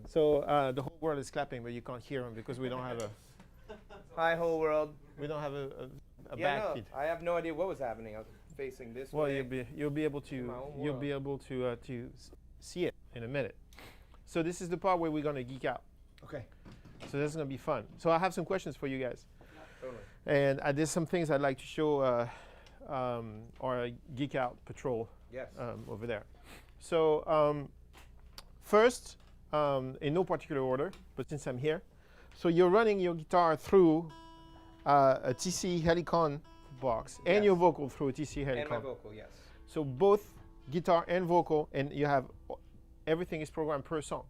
So the whole world is clapping, but you can't hear them because we don't have a Hi, whole world. a Yeah, back no, feed. I have no idea what was happening. I was facing this Well, way. you'll be able in my to own you'll world. be able to see it in a minute. So this is the part where we're gonna geek out. Okay. So this is gonna be fun. So I have some questions for you guys, Totally. and there's some things I'd like to show our geek out patrol Yes. over there. So first, in no particular order, but since I'm here, so you're running your guitar through a TC Helicon box and your Yes. vocal through a TC Helicon. And my vocal, yes. So both guitar and vocal, and you have everything is programmed per song.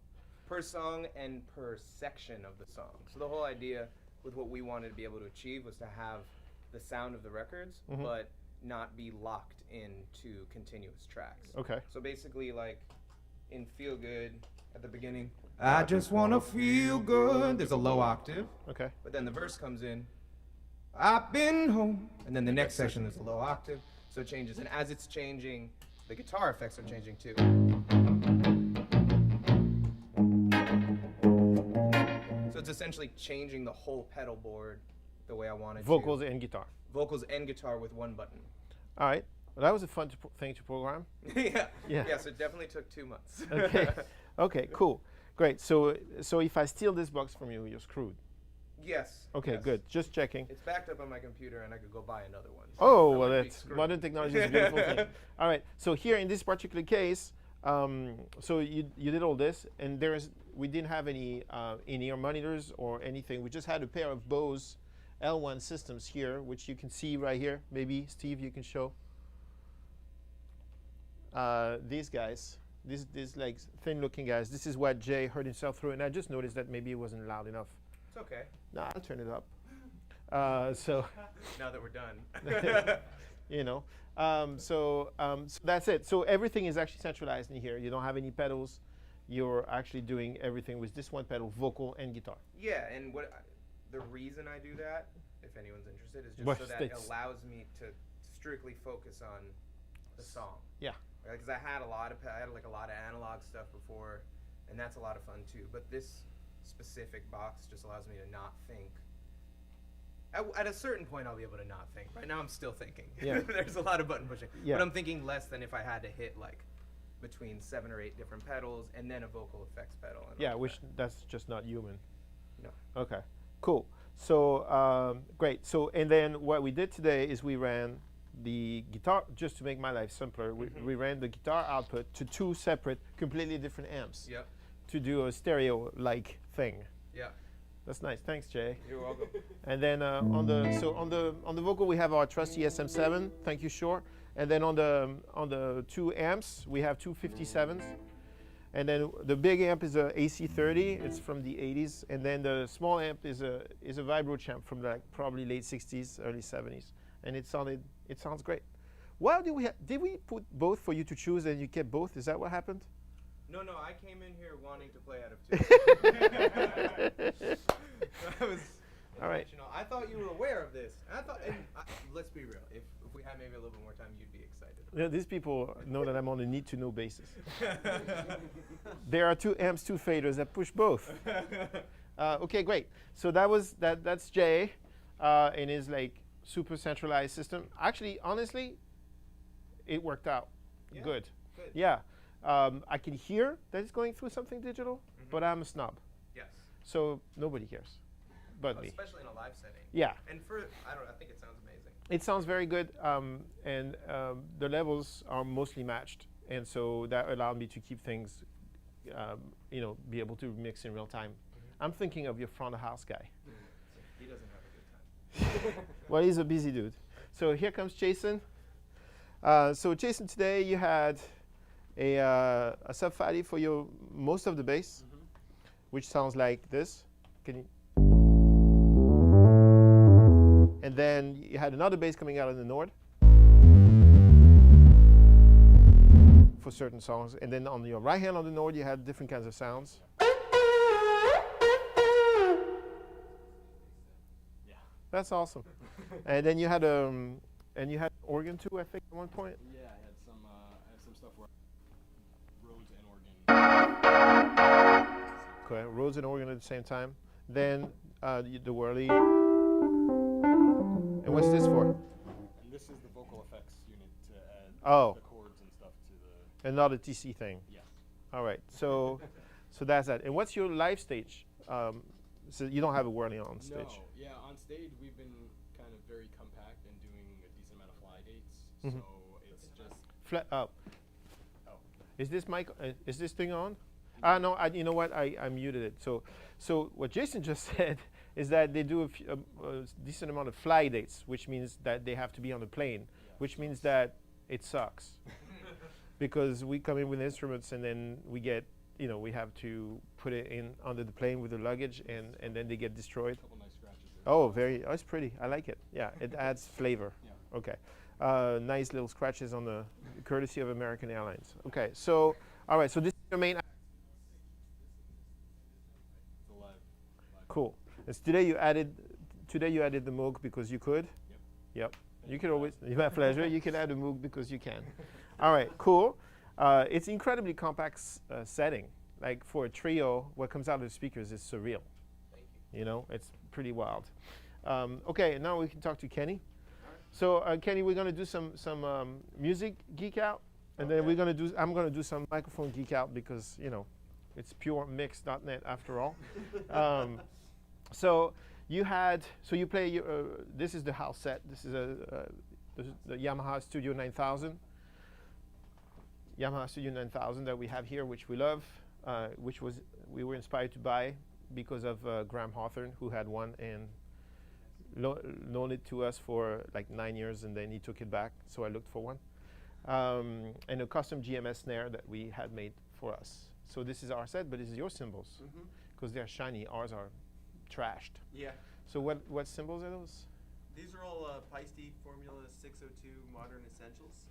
Per song and per section of the song. So the whole idea with what we wanted to be able to achieve was to have the sound of the records, but not be locked into continuous tracks. Okay. So basically, like in Feel Good at the beginning, I just wanna feel good. There's a low octave, Okay. but then the verse comes in, I've been home, and then the next section there's a low octave, so it changes. And as it's changing, the guitar effects are changing too. So it's essentially changing the whole pedal board the way I wanted Vocals to. and guitar. Vocals and guitar with one button. All right. Well, that was a fun thing to program. Yeah. Yeah. Yes, it definitely took 2 months. Okay. Okay. Cool. Great. So if I steal this box from you, you're screwed. Yes. Okay. yes. Good. Just checking. It's backed up on my computer, and I could go buy another one. So Oh, I well, wouldn't be that's screwed. modern technology is a beautiful thing. All right. So here in this particular case, so you did all this, and we didn't have any in-ear monitors or anything. We just had a pair of Bose L1 systems here, which you can see right here. Maybe Steve, you can show these guys. These like thin-looking guys. This is what Jay heard himself through, and I just noticed that maybe it wasn't loud enough. It's okay. No, I'll turn it up. So. Now that we're done. You know, so that's it. So everything is actually centralized in here. You don't have any pedals. You're actually doing everything with this one pedal, vocal and guitar. Yeah, and the reason I do that, if anyone's interested, is just Well, so that it it's- allows me to strictly focus on the song. Yeah. Because I had like a lot of analog stuff before, and that's a lot of fun too. But this specific box just allows me to not think. At a certain point, I'll be able to not think. Right now, I'm still thinking. Yeah. There's a lot of button pushing. Yeah. But I'm thinking less than if I had to hit like between 7 or 8 different pedals and then a vocal effects pedal. And Yeah, all which that. that's just not human. No. Okay, cool. So great. So and then what we did today is we ran the guitar, just to make my life simpler. We ran the guitar output to 2 separate, completely different amps Yep. to do a stereo-like thing. Yeah. That's nice. Thanks, Jay. You're welcome. And then on the vocal we have our trusty SM7. Thank you, Shore. And then on the 2 amps we have 2 57s. And then the big amp is a AC30. It's from the 80s. And then the small amp is a Vibro champ from like probably late 60s, early 70s. And it sounds great. Well, did we put both for you to choose and you kept both? Is that what happened? No, I came in here wanting to play out of 2. I was All right. intentional. I thought you were aware of this. Let's be real. If we had maybe a little bit more time, you'd be excited. Yeah, these people know that I'm on a need-to-know basis. There are 2 amps, 2 faders that push both. Okay, great. So that's Jay in his like super centralized system. Actually, honestly, it worked out Yeah, good. good. Yeah. I can hear that it's going through something digital, but I'm a snob. Yes. So nobody cares but me. Especially in a live setting. Yeah. And I think it sounds amazing. It sounds very good, and the levels are mostly matched, and so that allowed me to keep things, be able to mix in real time. I'm thinking of your front of house guy. He doesn't have a good time. Well, he's a busy dude. So here comes Jason. So Jason, today you had a sub 50 for your most of the bass, which sounds like this. Can you? And then you had another bass coming out of the Nord for certain songs. And then on your right hand on the Nord, you had different kinds of sounds. Yeah. That's awesome. And then you had organ too, I think, at one point. Yeah, I had some stuff where Rhodes and organ. Rhodes and organ at the same time. Then the whirly. And what's this for? And this is the vocal effects unit to add Oh. the chords and stuff to the. Another TC thing. Yes. All right. So that's that. And what's your live stage? So you don't have a whirly on stage. No. Yeah. On stage, we've been kind of very compact and doing a decent amount of fly dates. Mhm. So it's just. Flat up. Oh. Is this mic? Is this thing on? No. You know what? I muted it. So what Jason just said is that they do a decent amount of fly dates, which means that they have to be on the plane, Yeah. which means that it sucks because we come in with instruments and then we get, we have to put it in under the plane with the luggage and then they get destroyed. A couple nice scratches there. Oh, it's pretty. I like it. Yeah, it adds flavor. Yeah. Okay. Nice little scratches on the courtesy of American Airlines. Okay, so, all right, so this is your main. The live. Cool. And today you added the Moog because you could? Yep. You can always, my pleasure. You can add a Moog because you can. All right, cool. It's incredibly compact setting. Like for a trio, what comes out of the speakers is surreal. Thank you. It's pretty wild. Okay, now we can talk to Kenny. So Kenny, we're gonna do some music geek out, and then I'm gonna do some microphone geek out because it's Puremix.net after all. So you play. This is the house set. This is the Yamaha Studio 9000. Yamaha Studio 9000 that we have here, which we love, which we were inspired to buy because of Graham Hawthorne, who had one and loaned it to us for like 9 years, and then he took it back. So I looked for one, and a custom GMS snare that we had made for us. So this is our set, but this is your cymbals because they're shiny. Ours are trashed. Yeah. So what cymbals are those? These are all Paiste Formula 602 Modern Essentials.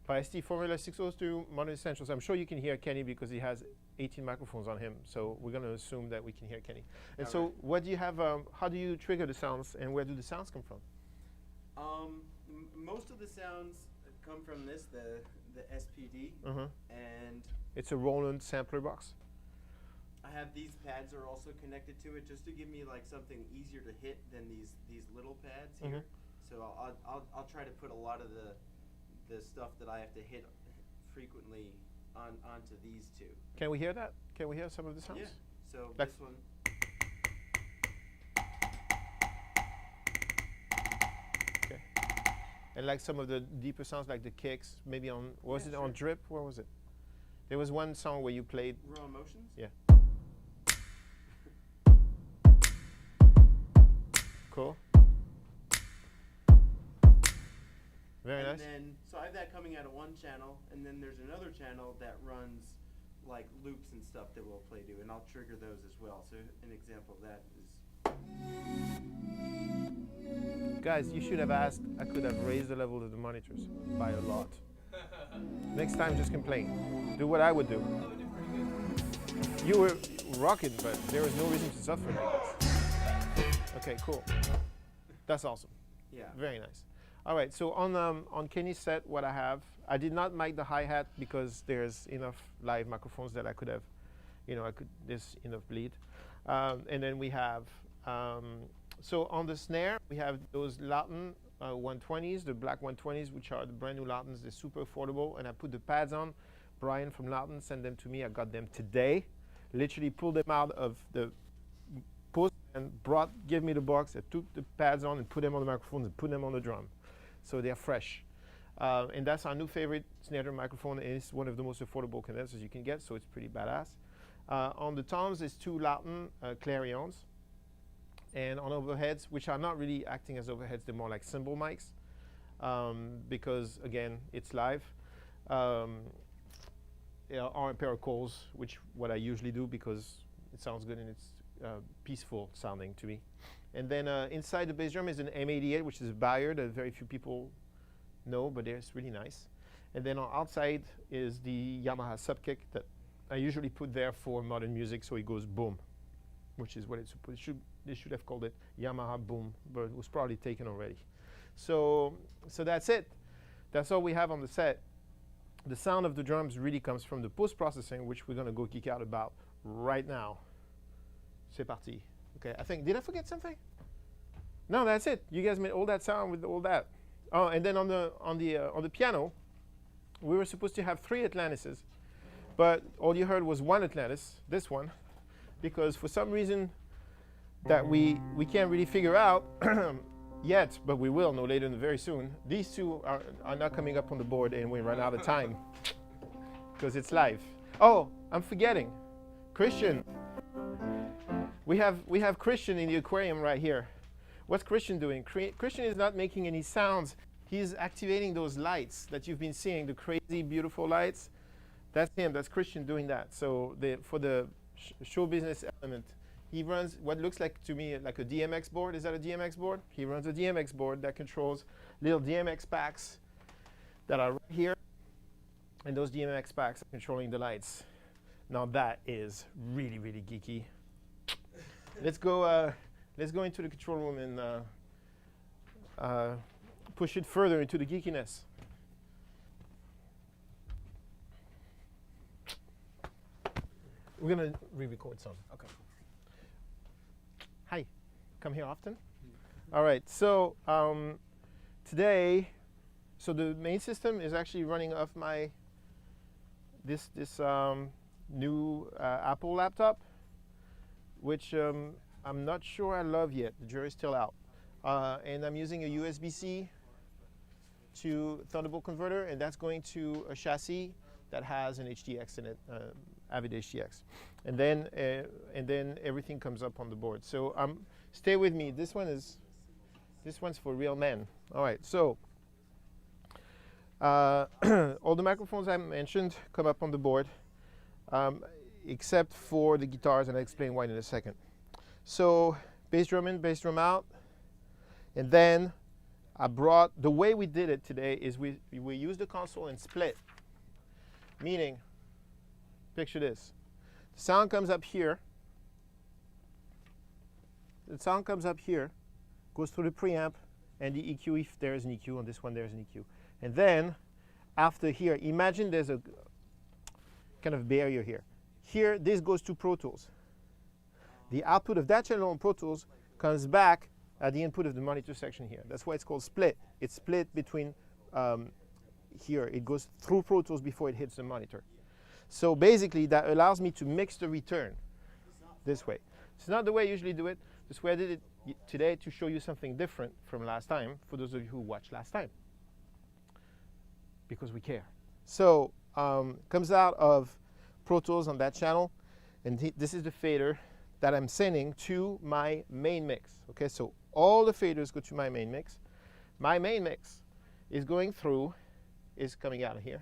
Paiste Formula 602 Modern Essentials. I'm sure you can hear Kenny because he has 18 microphones on him. So we're going to assume that we can hear Kenny. And so what do you have, how do you trigger the sounds and where do the sounds come from? Most of the sounds come from the SPD. And It's a Roland sampler box. I have these pads are also connected to it just to give me like something easier to hit than these little pads here. So I'll try to put a lot of the stuff that I have to hit frequently onto these two. Can we hear that? Can we hear some of the sounds? Yeah. So Like this one. Okay. And like some of the deeper sounds, like the kicks, maybe on, was it on Drip? Where was it? There was one song where you played. Raw Emotions? Yeah. Cool. Very nice. And then, so I have that coming out of one channel, and then there's another channel that runs like loops and stuff that we'll play to, and I'll trigger those as well. So an example of that is. Guys, you should have asked. I could have raised the level of the monitors by a lot. Next time, just complain. Do what I would do. You were rocking, but there was no reason to suffer like this. Okay, cool. That's awesome. Yeah. Very nice. All right, so on Kenny's set, what I have, I did not mic the hi-hat because there's enough live microphones that I could have, there's enough bleed. And then we have, so on the snare, we have those Latin 120s, the black 120s, which are the brand new Latins. They're super affordable, and I put the pads on. Brian from Latin sent them to me. I got them today. Literally pulled them out of the post and gave me the box. I took the pads on and put them on the microphones and put them on the drum. So they're fresh. And that's our new favorite snare drum microphone, and it's one of the most affordable condensers you can get, so it's pretty badass. On the toms, there's two Latin clarions. And on overheads, which are not really acting as overheads, they're more like cymbal mics, because again, it's live. Are a pair of calls, which what I usually do because it sounds good and it's peaceful sounding to me. And then inside the bass drum is an M88, which is a Bayard that very few people know, but it's really nice. And then on outside is the Yamaha subkick that I usually put there for modern music, so it goes boom, which is what it's supposed to. They should have called it Yamaha Boom, but it was probably taken already. So that's it. That's all we have on the set. The sound of the drums really comes from the post-processing, which we're going to go geek out about right now. C'est parti. Okay, I think, did I forget something? No, that's it. You guys made all that sound with all that. Oh, and then on the piano, we were supposed to have 3 Atlantises, but all you heard was 1 Atlantis, this one, because for some reason that we can't really figure out yet, but we will know later and very soon. These 2 are not coming up on the board, and we run out of time because it's live. Oh, I'm forgetting, Christian. We have Christian in the aquarium right here. What's Christian doing? Christian is not making any sounds. He's activating those lights that you've been seeing, the crazy, beautiful lights. That's him. That's Christian doing that. So for the show business element, he runs what looks like to me like a DMX board. Is that a DMX board? He runs a DMX board that controls little DMX packs that are right here. And those DMX packs are controlling the lights. Now that is really, really geeky. Let's go into the control room and push it further into the geekiness. We're gonna re-record some. Okay. Hi, come here often? All right, so today, so the main system is actually running off my this new Apple laptop, which I'm not sure I love yet. The jury's still out. And I'm using a USB-C to Thunderbolt converter, and that's going to a chassis that has an HDX in it, Avid HDX. And then everything comes up on the board. So stay with me. This one's for real men. All right, so all the microphones I mentioned come up on the board, except for the guitars, and I'll explain why in a second. So bass drum in, bass drum out, and then I brought, the way we did it today is we used the console and split, meaning, picture this. The sound comes up here. The sound comes up here, goes through the preamp and the EQ if there is an EQ. On this one there's an EQ. And then after here, imagine there's a kind of barrier here. Here, this goes to Pro Tools. The output of that channel on Pro Tools comes back at the input of the monitor section here. That's why it's called split. It's split between here. It goes through Pro Tools before it hits the monitor. So basically, that allows me to mix the return this way. It's not the way I usually do it. This way I did it today to show you something different from last time, for those of you who watched last time, because we care. So comes out of Pro Tools on that channel, and this is the fader that I'm sending to my main mix. Okay, so all the faders go to my main mix. My main mix is going through, is coming out of here,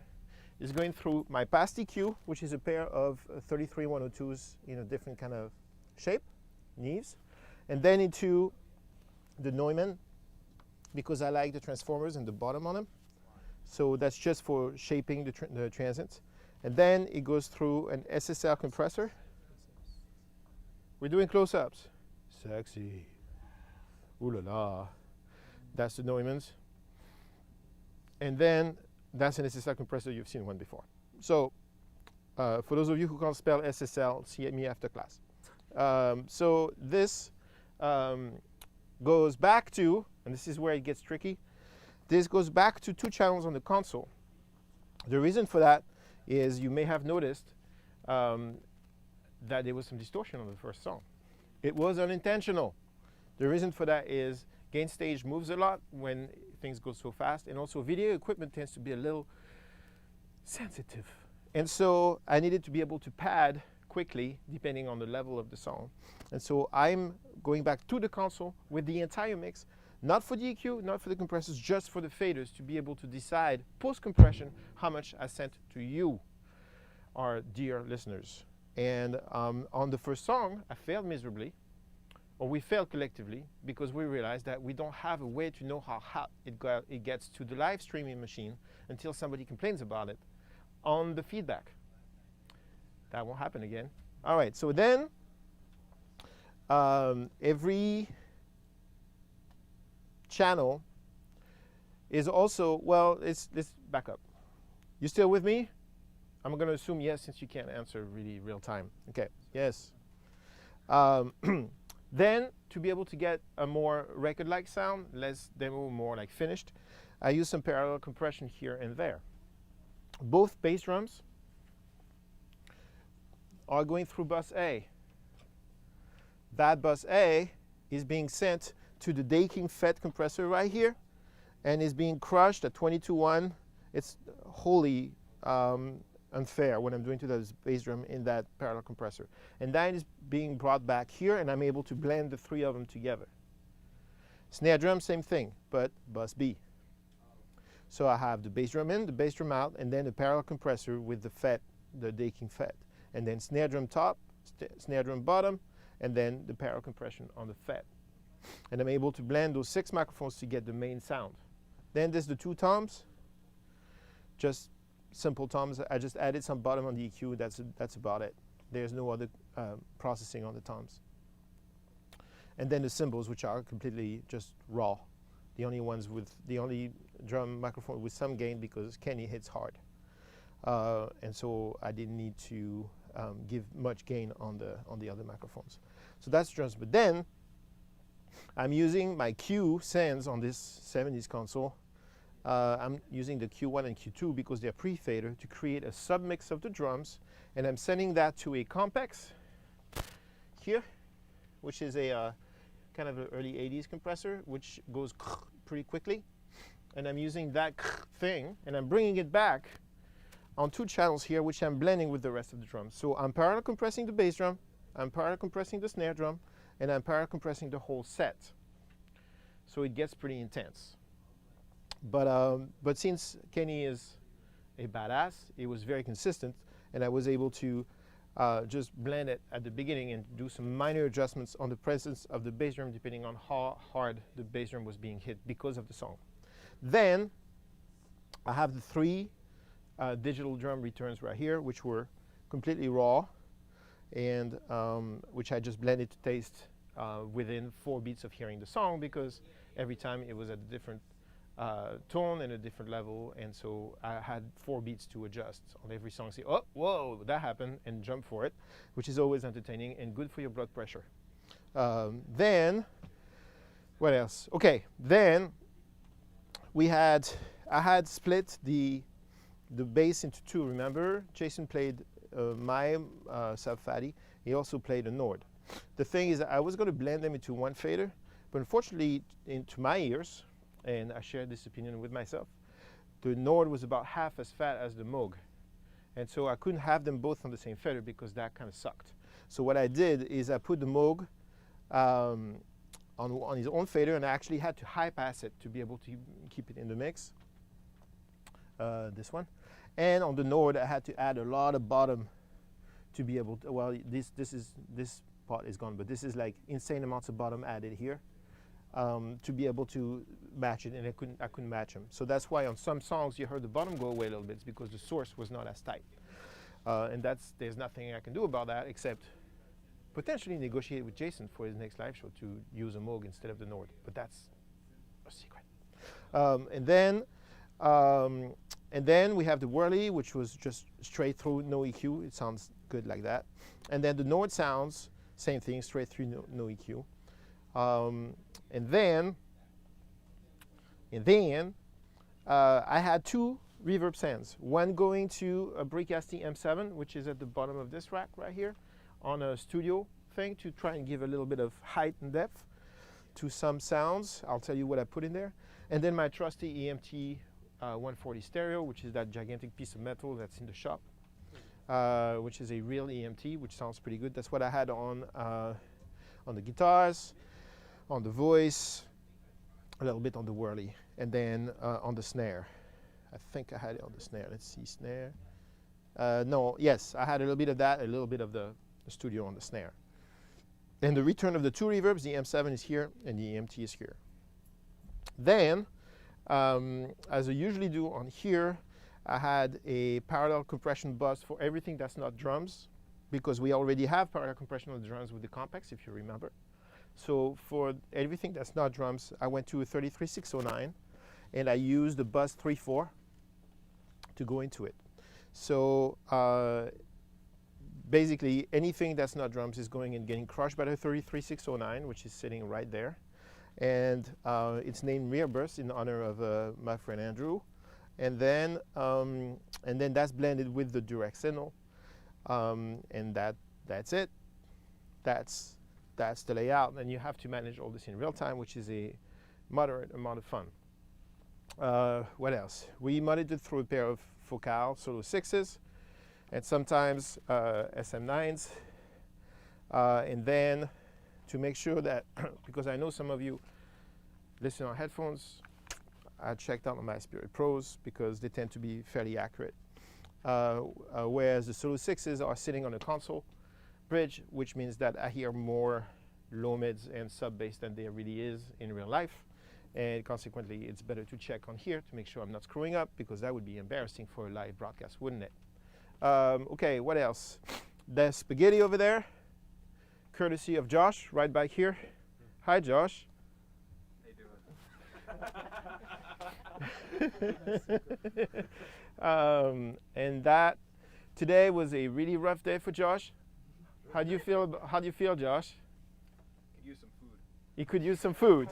is going through my past EQ, which is a pair of 33102s in a different kind of shape, Neves, and then into the Neumann, because I like the transformers and the bottom on them. So that's just for shaping the transients. And then it goes through an SSL compressor. We're doing close-ups. Sexy. Ooh la la. That's the Neumanns. And then that's an SSL compressor. You've seen one before. So for those of you who can't spell SSL, see me after class. So this goes back to, and this is where it gets tricky, this goes back to 2 channels on the console. The reason for that is you may have noticed that there was some distortion on the first song. It was unintentional. The reason for that is gain stage moves a lot when things go so fast, and also video equipment tends to be a little sensitive. And so I needed to be able to pad quickly depending on the level of the song. And so I'm going back to the console with the entire mix, not for the EQ, not for the compressors, just for the faders, to be able to decide post-compression how much I sent to you, our dear listeners. And on the first song, I failed miserably, or we failed collectively, because we realized that we don't have a way to know how hot it gets to the live streaming machine until somebody complains about it on the feedback. That won't happen again. All right, so then every channel is also, well, let's back up. You still with me? I'm going to assume yes, since you can't answer really real time. Okay, yes. Then, to be able to get a more record-like sound, less demo, more like finished, I use some parallel compression here and there. Both bass drums are going through bus A. That bus A is being sent to the decking FET compressor right here and is being crushed at 22.1. It's wholly unfair what I'm doing to the bass drum in that parallel compressor. And that is being brought back here, and I'm able to blend the three of them together. Snare drum, same thing, but bus B. So I have the bass drum in, the bass drum out, and then the parallel compressor with the FET, the decking FET. And then snare drum top, snare drum bottom, and then the parallel compression on the FET. And I'm able to blend those 6 microphones to get the main sound. Then there's the 2 toms, just simple toms. I just added some bottom on the EQ. That's about it. There's no other processing on the toms. And then the cymbals, which are completely just raw. The only drum microphone with some gain because Kenny hits hard. And so I didn't need to give much gain on the other microphones. So that's drums. But then I'm using my Q sends on this 70s console. I'm using the Q1 and Q2 because they're pre-fader to create a submix of the drums, and I'm sending that to a Compex here, which is a kind of an early 80s compressor, which goes pretty quickly. And I'm using that thing, and I'm bringing it back on 2 channels here, which I'm blending with the rest of the drums. So I'm parallel compressing the bass drum, I'm parallel compressing the snare drum, and I'm parallel compressing the whole set. So it gets pretty intense. But since Kenny is a badass, it was very consistent, and I was able to just blend it at the beginning and do some minor adjustments on the presence of the bass drum depending on how hard the bass drum was being hit because of the song. Then I have the 3 digital drum returns right here, which were completely raw, and which I just blended to taste within 4 beats of hearing the song, because every time it was at a different tone and a different level, and so I had 4 beats to adjust on every song. Say, oh, whoa, that happened, and jump for it, which is always entertaining and good for your blood pressure. Then, what else? Okay, then I had split the bass into 2. Remember, Jason played my sub-fatty. He also played a Nord. The thing is, I was going to blend them into 1 fader, but unfortunately, into my ears, and I shared this opinion with myself, the Nord was about half as fat as the Moog. And so I couldn't have them both on the same fader because that kind of sucked. So what I did is I put the Moog on his own fader, and I actually had to high pass it to be able to keep it in the mix. This one. And on the Nord, I had to add a lot of bottom to be able to, well, this part is gone, but this is like insane amounts of bottom added here. To be able to match it, and I couldn't match them. So that's why on some songs you heard the bottom go away a little bit. It's because the source was not as tight. And there's nothing I can do about that except potentially negotiate with Jason for his next live show to use a Moog instead of the Nord. But that's a secret. And then we have the Whirly, which was just straight through, no EQ. It sounds good like that. And then the Nord sounds, same thing, straight through, no EQ. And then I had 2 reverb sends. One going to a Bricasti M7, which is at the bottom of this rack right here, on a studio thing to try and give a little bit of height and depth to some sounds. I'll tell you what I put in there. And then my trusty EMT 140 stereo, which is that gigantic piece of metal that's in the shop, which is a real EMT, which sounds pretty good. That's what I had on the guitars, on the voice, a little bit on the Whirly, and then on the snare. I think I had it on the snare. Let's see, snare. No, yes, I had a little bit of that, a little bit of the studio on the snare. And the return of the 2 reverbs, the M7 is here, and the EMT is here. Then, as I usually do on here, I had a parallel compression bus for everything that's not drums, because we already have parallel compression on the drums with the Compex, if you remember. So for everything that's not drums, I went to a 33609, and I used the bus 3.4 to go into it. So basically anything that's not drums is going and getting crushed by the 33609, which is sitting right there. And it's named Rear Burst in honor of my friend Andrew. And then that's blended with the direct signal. And that's it. That's the layout. And you have to manage all this in real time, which is a moderate amount of fun. What else? We monitored through a pair of Focal Solo 6s and sometimes SM9s. And then to make sure that, because I know some of you listen on headphones, I checked out on my Spirit Pros because they tend to be fairly accurate. Whereas the Solo 6s are sitting on a console bridge, which means that I hear more low mids and sub bass than there really is in real life. And consequently, it's better to check on here to make sure I'm not screwing up, because that would be embarrassing for a live broadcast, wouldn't it? Okay, what else? The spaghetti over there, courtesy of Josh, right back here. Hi, Josh. And that today was a really rough day for Josh. How do you feel, Josh? Could use some food. He could use some food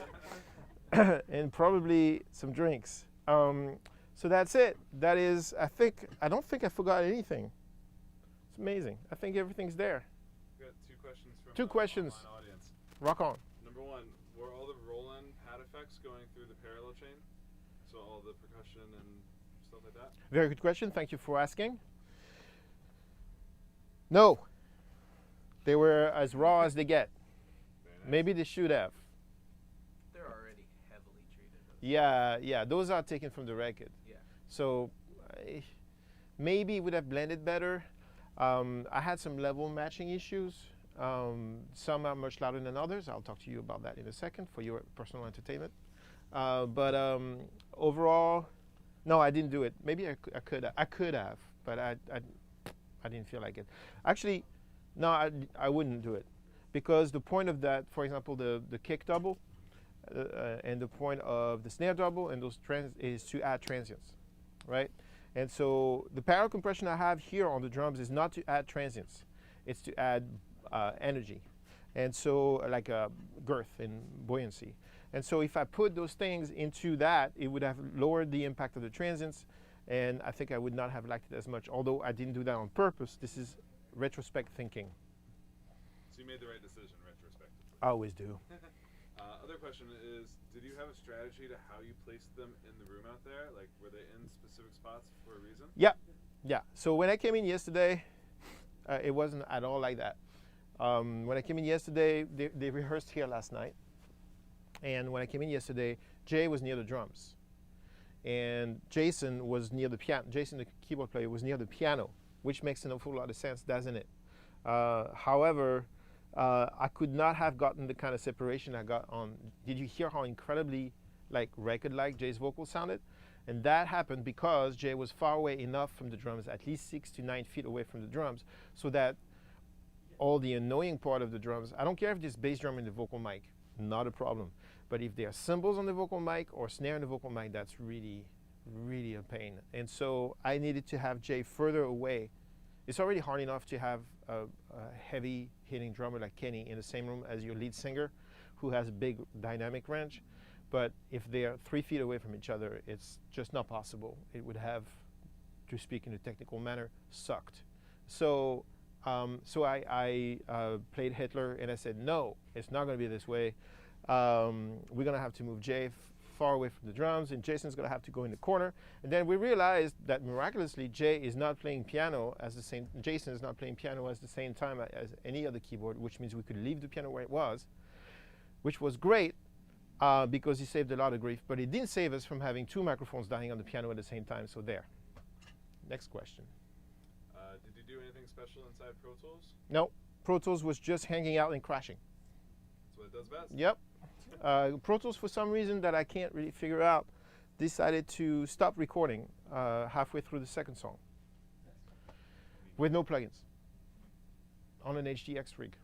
and probably some drinks. So that's it. That is, I don't think I forgot anything. It's amazing. I think everything's there. We've got two questions from Two questions. online audience. Rock on. Number one, were all the roll-in pad effects going through the parallel chain? So all the percussion and stuff like that? Very good question. Thank you for asking. No. They were as raw as they get. Very nice. Maybe they should have. They're already heavily treated. Yeah, those are taken from the record. Yeah. So maybe it would have blended better. I had some level matching issues. Some are much louder than others. I'll talk to you about that in a second for your personal entertainment. But overall, no, I didn't do it. Maybe I could have, but I didn't feel like it. Actually, no, I wouldn't do it, because the point of that, for example, the kick double and the point of the snare double and those is to add transients, right? And so the parallel compression I have here on the drums is not to add transients, it's to add energy, and so like girth and buoyancy. And so if I put those things into that, it would have lowered the impact of the transients, and I think I would not have liked it as much, although I didn't do that on purpose. This is retrospect thinking. So you made the right decision retrospectively. I always do. Other question is, did you have a strategy to how you placed them in the room out there? Like, were they in specific spots for a reason? Yeah. So when I came in yesterday, it wasn't at all like that. When I came in yesterday, they rehearsed here last night. And when I came in yesterday, Jay was near the drums. And Jason was near the piano. Jason, the keyboard player, was near the piano, which makes an awful lot of sense, doesn't it? However, I could not have gotten the kind of separation I got on. Did you hear how incredibly record-like Jay's vocal sounded? And that happened because Jay was far away enough from the drums, at least 6 to 9 feet away from the drums, so that all the annoying part of the drums, I don't care if there's bass drum in the vocal mic, not a problem. But if there are cymbals on the vocal mic or snare in the vocal mic, that's really, really a pain. And so I needed to have Jay further away. It's already hard enough to have a heavy hitting drummer like Kenny in the same room as your lead singer, who has a big dynamic range. But if they are 3 feet away from each other, it's just not possible. It would have, to speak in a technical manner, sucked. So I played Hitler, and I said, no, it's not going to be this way. We're going to have to move Jay far away from the drums, and Jason's going to have to go in the corner. And then we realized that miraculously, Jay is not playing piano Jason is not playing piano at the same time as any other keyboard, which means we could leave the piano where it was, which was great because he saved a lot of grief, but it didn't save us from having 2 microphones dying on the piano at the same time. So there. Next question. Did you do anything special inside Pro Tools? No, Pro Tools was just hanging out and crashing. That's what it does best. Yep. Pro Tools, for some reason that I can't really figure out, decided to stop recording halfway through the second song with no plugins on an HDX rig.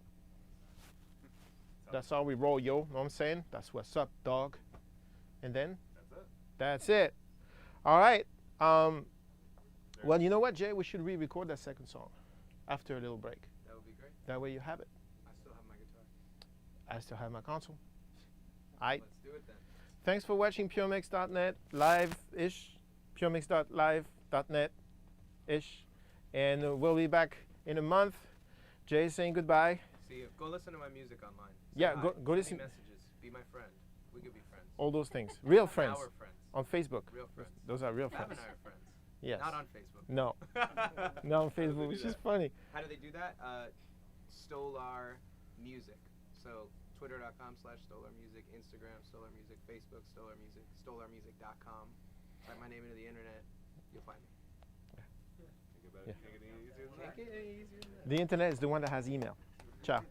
That's how we roll, yo. Know what I'm saying? That's what's up, dog. And then? That's it. All right. Well, you know what, Jay? We should re-record that second song. after a little break. That would be great. That way you have it. I still have my guitar. I still have my console. I. Let's do it then. Thanks for watching Puremix.net live-ish, Puremix.live.net-ish, and we'll be back in a month. Jay saying goodbye. See you. Go listen to my music online. Say Yeah, hi. go Send me listen. messages. Be my friend. We could be friends. All those things. Real friends Our friends. on Facebook. Real friends. Those are real Gavin friends. and I are friends. Yes. Not on Facebook. No. Not on Facebook, which is funny. How do they do that? STOLAR Music. So twitter.com/STOLAR Music, Instagram STOLAR Music, Facebook STOLAR Music, STOLARmusic.com. Type my name into the internet, you'll find me. Think about Yeah. it. Can't get any easier than Can't that. get any easier than that. The internet is the one that has email. Ciao.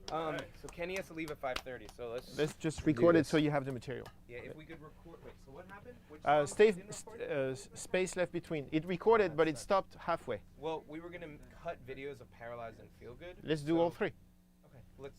So Kenny has to leave at 5:30. So Let's just do record it this. so you have the material. Yeah, if we could record. Wait, so what happened? Which song Stay, didn't record? space left between. It recorded, but it stopped halfway. Well, we were gonna cut videos of Paralyzed and Feel Good. Let's do all three. Okay, let's